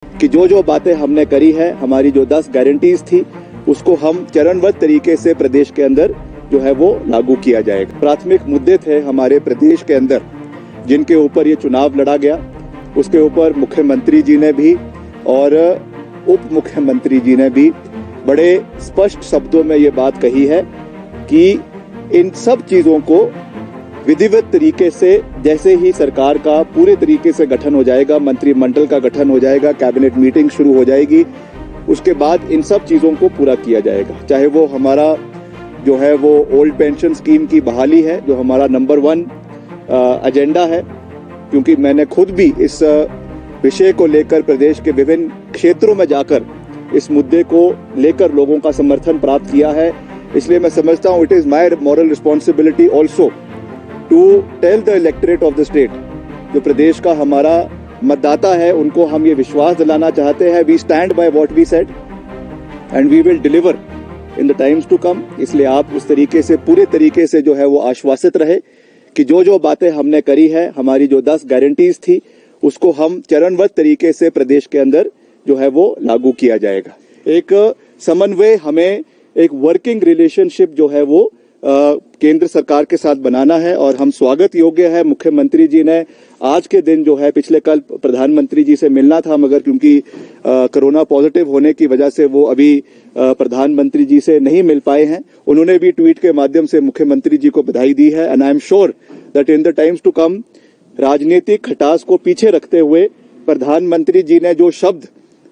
कि जो जो बातें हमने करी है, हमारी जो 10 गारंटीज थी, उसको हम चरणबद्ध तरीके से प्रदेश के अंदर जो है वो लागू किया जाएगा। प्राथमिक मुद्दे थे हमारे प्रदेश के अंदर जिनके ऊपर ये चुनाव लड़ा गया, उसके ऊपर मुख्यमंत्री जी ने भी और उप मुख्यमंत्री जी ने भी बड़े स्पष्ट शब्दों में ये बात कही है कि इन सब चीजों को विधिवत तरीके से जैसे ही सरकार का पूरे तरीके से गठन हो जाएगा, मंत्रिमंडल का गठन हो जाएगा, कैबिनेट मीटिंग शुरू हो जाएगी, उसके बाद इन सब चीजों को पूरा किया जाएगा। चाहे वो हमारा जो है वो ओल्ड पेंशन स्कीम की बहाली है, जो हमारा नंबर 1 एजेंडा है, क्योंकि मैंने खुद भी इस विषय को लेकर प्रदेश के विभिन्न क्षेत्रों में जाकर इस मुद्दे को लेकर लोगों का समर्थन प्राप्त किया है। इसलिए मैं समझता हूँ it is my moral responsibility also to tell the electorate of the state, जो प्रदेश का हमारा मतदाता है, उनको हम ये विश्वास दिलाना चाहते हैं, we stand by what we said and we will deliver in the times to come. इसलिए आप उस तरीके से पूरे तरीके से जो है वो आश्वासित रहे कि जो जो बातें हमने करी है, हमारी जो 10 गारंटीज थी, उसको हम चरणबद्ध तरीके से प्रदेश के अंदर जो है वो लागू किया जाएगा। एक समन्वय, हमें एक वर्किंग रिलेशनशिप जो है वो केंद्र सरकार के साथ बनाना है और हम स्वागत योग्य है। मुख्यमंत्री जी ने आज के दिन जो है, पिछले कल प्रधानमंत्री जी से मिलना था, मगर क्योंकि कोरोना पॉजिटिव होने की वजह से वो अभी प्रधानमंत्री जी से नहीं मिल पाए हैं। उन्होंने भी ट्वीट के माध्यम से मुख्यमंत्री जी को बधाई दी है and I am sure that in the times to come, राजनीतिक खटास को पीछे रखते हुए प्रधानमंत्री जी ने जो शब्द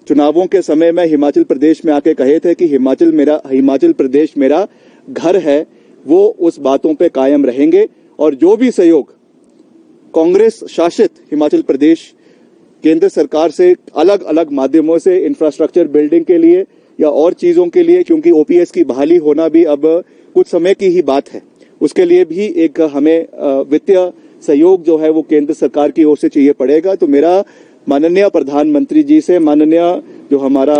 चुनावों के समय में हिमाचल प्रदेश में आके कहे थे कि हिमाचल प्रदेश मेरा घर है, वो उस बातों पे कायम रहेंगे और जो भी सहयोग कांग्रेस शासित हिमाचल प्रदेश केंद्र सरकार से अलग अलग माध्यमों से इंफ्रास्ट्रक्चर बिल्डिंग के लिए या और चीजों के लिए, क्योंकि ओपीएस की बहाली होना भी अब कुछ समय की ही बात है, उसके लिए भी एक हमें वित्तीय सहयोग जो है वो केंद्र सरकार की ओर से चाहिए पड़ेगा। तो मेरा माननीय प्रधानमंत्री जी से, माननीय जो हमारा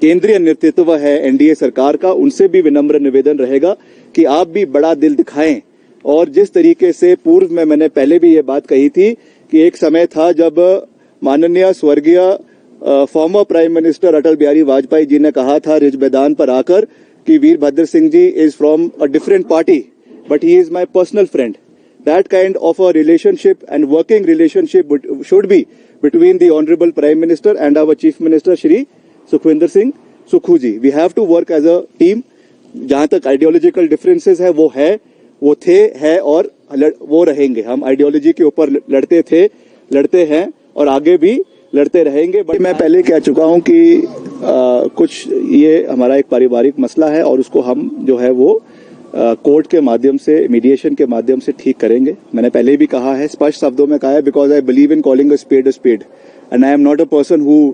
केंद्रीय नेतृत्व है एनडीए सरकार का, उनसे भी विनम्र निवेदन रहेगा कि आप भी बड़ा दिल दिखाएं। और जिस तरीके से पूर्व में मैंने पहले भी ये बात कही थी कि एक समय था जब माननीय स्वर्गीय former prime minister Atal Bihari Vajpayee ji ने कहा था रिज मैदान पर आकर कि Virbhadra Singh ji is from a different party but he is my personal friend. That kind of a relationship and working relationship should be between the Honorable Prime Minister and our Chief Minister Shri Sukhwinder Singh Sukhu ji. We have to work as a team. जहाँ तक ideological differences है वो थे, है और वो रहेंगे। हम आइडियोलॉजी के ऊपर लड़ते थे, लड़ते हैं और आगे भी लड़ते रहेंगे। बट मैं पहले कह चुका हूँ कि कुछ ये हमारा एक पारिवारिक मसला है और उसको हम जो है वो कोर्ट के माध्यम से, मीडिएशन के माध्यम से ठीक करेंगे। मैंने पहले भी कहा है, स्पष्ट शब्दों में कहा है, because I believe in calling a spade and I am not a person who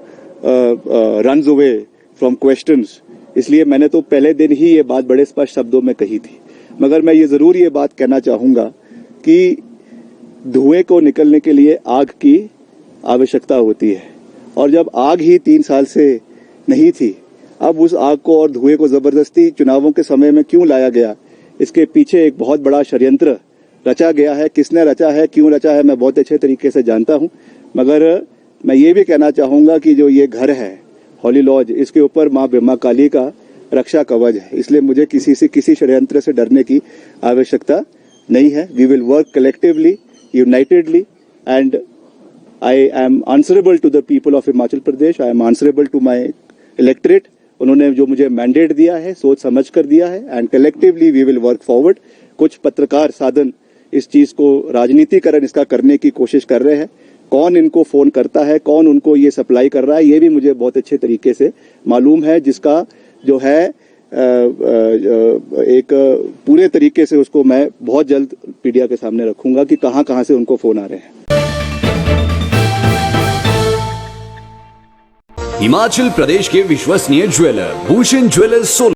runs away from questions. इसलिए मैंने तो पहले दिन ही ये बात बड़े स्पष्ट शब्दों में कही थी। मगर मैं ये जरूर ये बात कहना चाहूंगा कि धुएं को निकलने के लिए आग की आवश्यकता होती है, और जब आग ही 3 साल से नहीं थी, अब उस आग को और धुएं को जबरदस्ती चुनावों के समय में क्यों लाया गया, इसके पीछे एक बहुत बड़ा षड्यंत्र रचा गया है। किसने रचा है, क्यों रचा है, मैं बहुत अच्छे तरीके से जानता हूं। मगर मैं ये भी कहना चाहूंगा कि जो ये घर है हॉली लॉज, इसके ऊपर माँ ब्रह्मा काली का रक्षा कवच है। इसलिए मुझे किसी षड्यंत्र से डरने की आवश्यकता नहीं है। We will work collectively, unitedly and I am answerable to the people of Himachal Pradesh. I am answerable to my electorate. उन्होंने जो मुझे मैंडेट दिया है सोच समझ कर दिया है and collectively we will work forward. कुछ पत्रकार साधन इस चीज को राजनीतिकरण इसका करने की कोशिश कर रहे हैं। कौन इनको फोन करता है, कौन उनको ये सप्लाई कर रहा है, ये भी मुझे बहुत अच्छे तरीके से मालूम है, जिसका जो है एक पूरे तरीके से उसको मैं बहुत जल्द मीडिया के सामने रखूंगा कि कहां कहां से उनको फोन आ रहे हैं। हिमाचल प्रदेश के विश्वसनीय ज्वेलर भूषण ज्वेलर्स